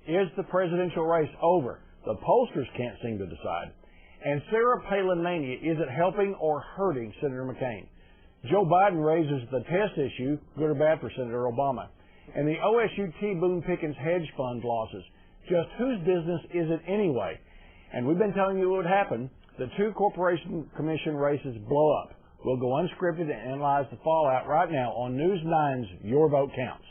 Is the presidential race over? The pollsters can't seem to decide. And Sarah Palin mania, is it helping or hurting Senator McCain? Joe Biden raises the test issue, good or bad for Senator Obama. And the OSU T. Boone Pickens hedge fund losses. Just whose business is it anyway? And we've been telling you what would happen. The 2 corporation commission races blow up. We'll go unscripted and analyze the fallout right now on News 9's Your Vote Counts.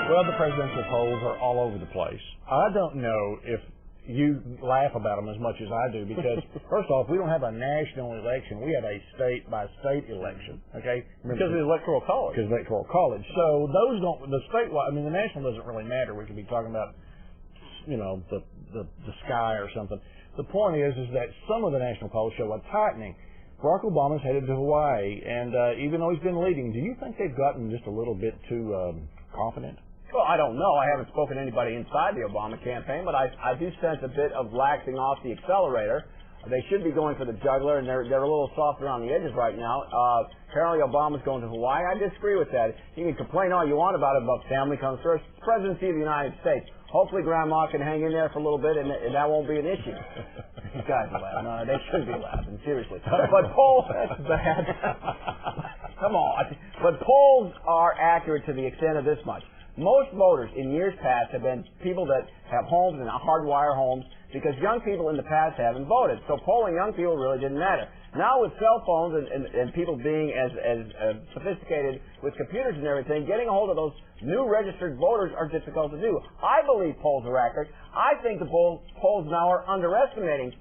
Well, the presidential polls are all over the place. I don't know if you laugh about them as much as I do because, first off, we don't have a national election. We have a state-by-state election, okay? Because of the Electoral College. Because of the Electoral College. So those don't, the statewide, I mean, the national doesn't really matter. We could be talking about, you know, the sky or something. The point is that some of the national polls show a tightening. Barack Obama's headed to Hawaii, and even though he's been leading, do you think they've gotten just a little bit too confident? Well, I don't know. I haven't spoken to anybody inside the Obama campaign, but I do sense a bit of laxing off the accelerator. They should be going for the jugular, and they're a little softer on the edges right now. Apparently, Obama's going to Hawaii. I disagree with that. You can complain all you want about family comes first. It's the presidency of the United States. Hopefully, Grandma can hang in there for a little bit, and that won't be an issue. These guys are laughing. No, they should be laughing, seriously. But polls, that's bad. Come on. But polls are accurate to the extent of this much. Most voters in years past have been people that have homes and hardwire homes because young people in the past haven't voted. So polling young people really didn't matter. Now with cell phones and people being as sophisticated with computers and everything, getting a hold of those new registered voters are difficult to do. I believe polls are accurate. I think the polls now are underestimating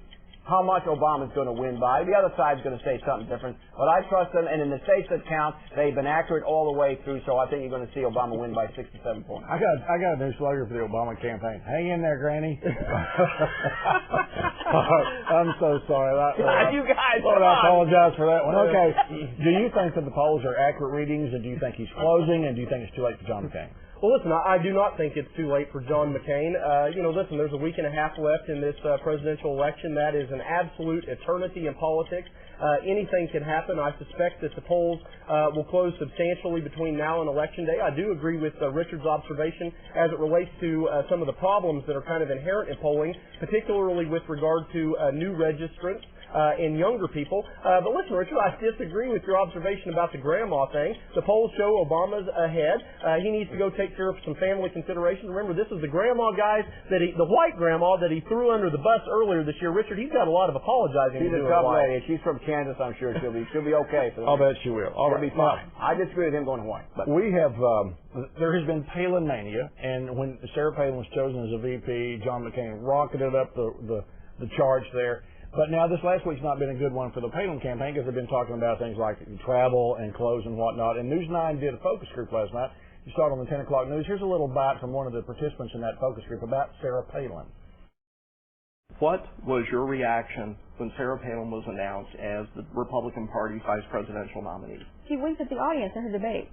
how much Obama's going to win by. The other side's going to say something different. But I trust them, and in the states that count, they've been accurate all the way through, so I think you're going to see Obama win by 6 to 7 points. I got a new slogan for the Obama campaign. Hang in there, Granny. I'm so sorry. You guys, I apologize for that one. Okay. Do you think that the polls are accurate readings, and do you think he's closing, and do you think it's too late for John McCain? Well, listen, I do not think it's too late for John McCain. Listen, there's a week and a half left in this presidential election. That is an absolute eternity in politics. Anything can happen. I suspect that the polls will close substantially between now and Election Day. I do agree with Richard's observation as it relates to some of the problems that are kind of inherent in polling, particularly with regard to new registrants. In younger people. But listen, Richard, I disagree with your observation about the grandma thing. The polls show Obama's ahead. He needs to go take care of some family considerations. Remember, this is the grandma, guys, the white grandma that he threw under the bus earlier this year. Richard, he's got a lot of apologizing to do. She's a tough lady. She's from Kansas, I'm sure. She'll be okay. I'll bet she will. She'll be fine. I disagree with him going to Hawaii. But we have, there has been Palin mania, and when Sarah Palin was chosen as a VP, John McCain rocketed up the charge there. But now this last week's not been a good one for the Palin campaign because they've been talking about things like travel and clothes and whatnot. And News 9 did a focus group last night. You saw it on the 10 o'clock news. Here's a little bite from one of the participants in that focus group about Sarah Palin. What was your reaction when Sarah Palin was announced as the Republican Party's vice presidential nominee? She winked at the audience in her debate.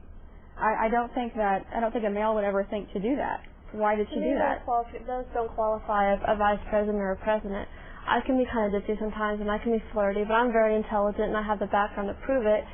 I don't think a male would ever think to do that. Why did she do that? Those don't qualify as a vice president or a president. I can be kind of ditzy sometimes, and I can be flirty, but I'm very intelligent, and I have the background to prove it.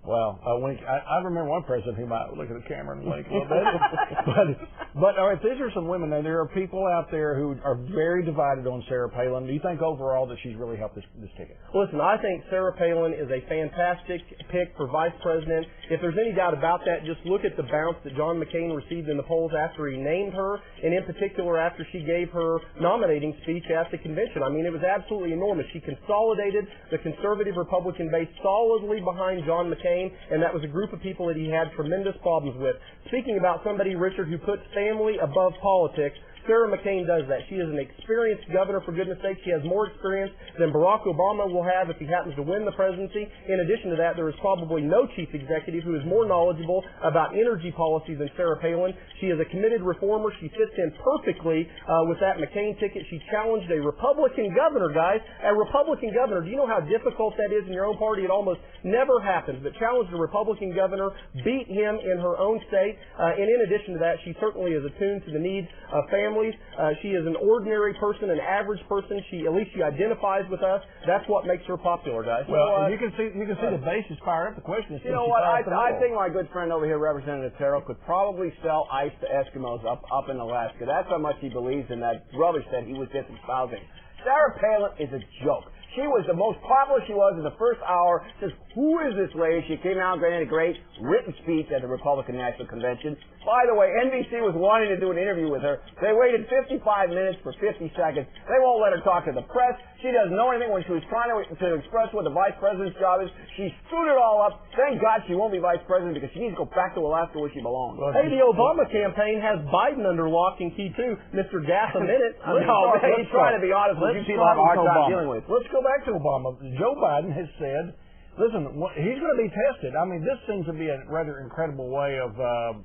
Well, I remember one president who might look at the camera and wink a little bit. but all right, these are some women. Now, there are people out there who are very divided on Sarah Palin. Do you think overall that she's really helped this ticket? Listen, I think Sarah Palin is a fantastic pick for vice president. If there's any doubt about that, just look at the bounce that John McCain received in the polls after he named her, and in particular after she gave her nominating speech at the convention. I mean, it was absolutely enormous. She consolidated the conservative Republican base solidly behind John McCain, and that was a group of people that he had tremendous problems with. Speaking about somebody, Richard, who puts family above politics, Sarah McCain does that. She is an experienced governor, for goodness sake. She has more experience than Barack Obama will have if he happens to win the presidency. In addition to that, there is probably no chief executive who is more knowledgeable about energy policy than Sarah Palin. She is a committed reformer. She fits in perfectly with that McCain ticket. She challenged a Republican governor, guys. A Republican governor. Do you know how difficult that is in your own party? It almost never happens. But challenged a Republican governor, beat him in her own state. And in addition to that, she certainly is attuned to the needs of families families. She is an ordinary person, an average person. At least she identifies with us. That's what makes her popular, guys. Well, you can see the base is fired up. The question is, you know what? I think my good friend over here, Representative Terrell, could probably sell ice to Eskimos up in Alaska. That's how much he believes in that rubbish that he was just espousing. Sarah Palin is a joke. She was the most popular she was in the first hour. Says, who is this lady? She came out and gave a great written speech at the Republican National Convention. By the way, NBC was wanting to do an interview with her. They waited 55 minutes for 50 seconds. They won't let her talk to the press. She doesn't know anything. When she was trying to express what the vice president's job is, she screwed it all up. Thank God she won't be vice president because she needs to go back to Alaska where she belongs. Hey, the Obama campaign has Biden under lock and key, too. Mr. Gas a minute. He's trying to be honest with you people have a hard time dealing with. Let's go back to Obama. Joe Biden has said, listen, he's going to be tested. I mean, this seems to be a rather incredible way of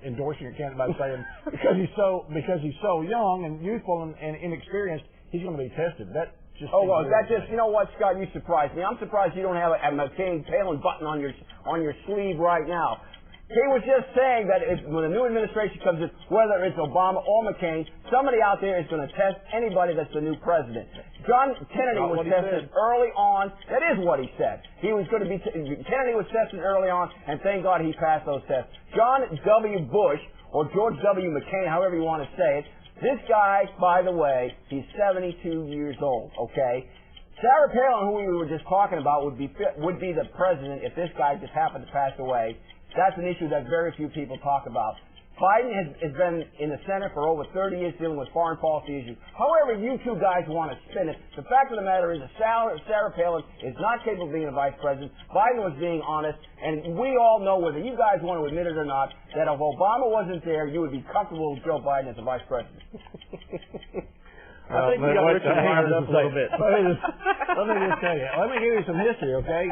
endorsing your candidate by saying because he's so young and youthful and inexperienced, he's going to be tested. That just you know what, Scott, you surprised me. I'm surprised you don't have a McCain-Palin button on your sleeve right now. He was just saying that when the new administration comes in, whether it's Obama or McCain, somebody out there is going to test anybody that's the new president. John Kennedy was tested early on. That is what he said. He was going to be. Kennedy was tested early on, and thank God he passed those tests. John W. Bush or George W. McCain, however you want to say it. This guy, by the way, he's 72 years old. Okay. Sarah Palin, who we were just talking about, would be the president if this guy just happened to pass away. That's an issue that very few people talk about. Biden has been in the Senate for over 30 years dealing with foreign policy issues. However you two guys want to spin it, the fact of the matter is that Sarah Palin is not capable of being a vice president. Biden was being honest, and we all know, whether you guys want to admit it or not, that if Obama wasn't there, you would be comfortable with Joe Biden as a vice president. I think we got Richard fired up a little bit. Let me just tell you. Let me give you some history, okay?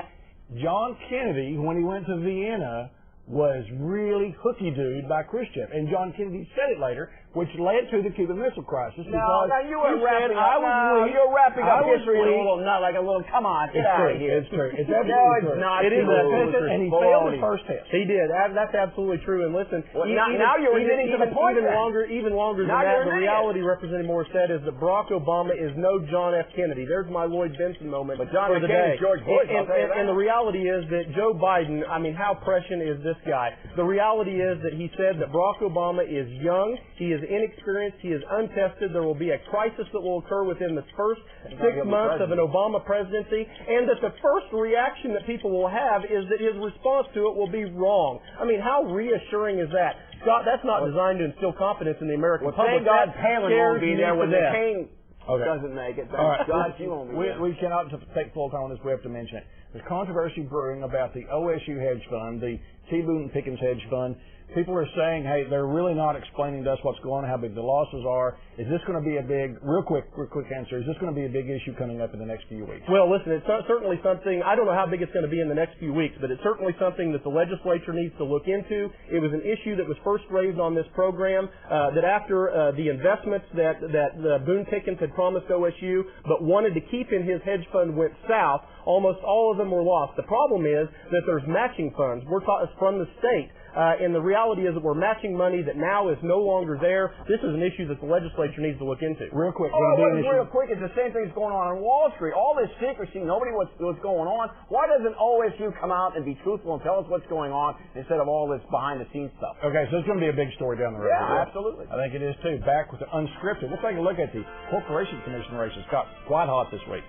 John Kennedy, when he went to Vienna, was really hooky-dooed by Khrushchev. And John Kennedy said it later, which led to the Cuban Missile Crisis. Now you were wrapping up history like a little, come on, get out of here. It's true. It's No, absolutely it's true. not It is true. and he failed the first test. He did. That's absolutely true. And listen, now you're getting to the point. Even longer than that, the reality, Representative Moore said, is that Barack Obama is no John F. Kennedy. There's my Lloyd Bentsen moment but John for the day. George Bush, and the reality is that Joe Biden, I mean, how prescient is this guy? The reality is that he said that Barack Obama is young, he is inexperienced, he is untested. There will be a crisis that will occur within the first 6 months of an Obama presidency, and that the first reaction that people will have is that his response to it will be wrong. I mean, how reassuring is that? Scott, that's not designed to instill confidence in the American public. Thank God Palin won't be there when McCain doesn't make it. Thank God she won't be there. We cannot take full time on this. We have to mention it. There's controversy brewing about the OSU hedge fund, the T. Boone Pickens hedge fund. People are saying, hey, they're really not explaining to us what's going on, how big the losses are. Is this going to be a big, real quick answer, is this going to be a big issue coming up in the next few weeks? Well, listen, it's certainly something, I don't know how big it's going to be in the next few weeks, but it's certainly something that the legislature needs to look into. It was an issue that was first raised on this program, that after the investments that Boone Pickens had promised OSU, but wanted to keep in his hedge fund went south, almost all of them were lost. The problem is that there's matching funds. We're from the state. And the reality is that we're matching money that now is no longer there. This is an issue that the legislature needs to look into. Real quick. Real quick, it's the same thing that's going on Wall Street. All this secrecy, nobody knows what's going on. Why doesn't OSU come out and be truthful and tell us what's going on instead of all this behind-the-scenes stuff? Okay, so it's going to be a big story down the road. Yeah, absolutely. I think it is, too. Back with the unscripted. We'll take a look at the Corporation Commission races. Got quite hot this week.